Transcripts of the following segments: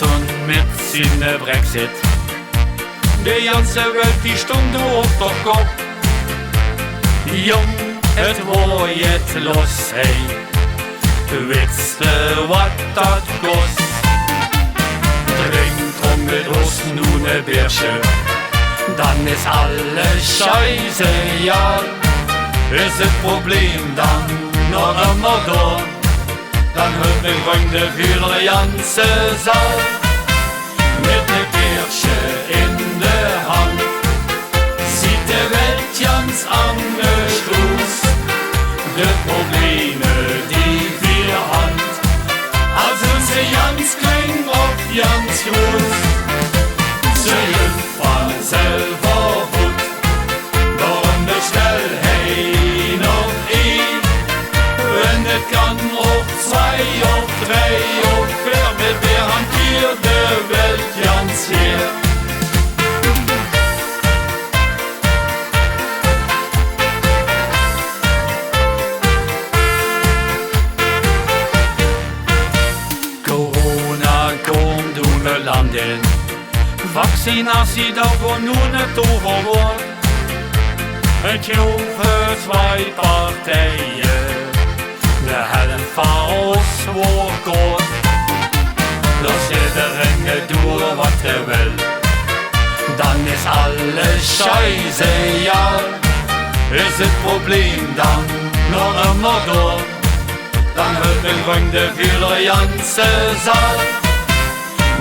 und mit seinem Brexit. Die ganze Welt, die Stunde auf der Kopf. Jung, es war jetzt los, hey. Wisst ihr, wat dat kost? Trink mit uns nun ne Beersje, dann ist alles scheiße, ja. Ist das Problem dann noch immer da? Dann hört mir Freunde für die ganze Saal. Mit ne Beersje in der Hand sieht der Welt ganz anders aus. Die Probleme, die wir haben, also sie ganz klein auf ganz groß. Sie jüngern selber gut, darum bestell hey noch ein. Wenn es kann auf 2, auf 3, auf 4, mit der Hand hier der Welt ganz her. Landen. Vaccinatie auch und nun nicht overwort. Het für 2 Parteien, de hellen Faust war gut. Lass jeder Ringe durch, was will. Dann ist alles scheiße, ja. Ist das Problem dann noch immer da? Dann hört den Freunde für die ganze Saal.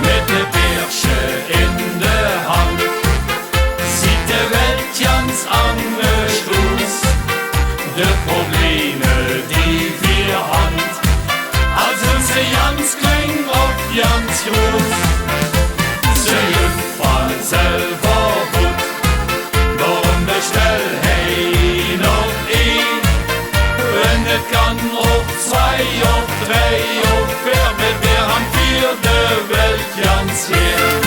Mit ne Beersje in der Hand sieht der Welt ganz anders aus. Die Probleme, die wir haben, also sie ganz klein auf ganz groß. Sie jüngern selber gut, darum bestell hey noch ein. Wenn es kann auf 2, auf 3, auf 4, mit der Hand für der Welt ganz hier.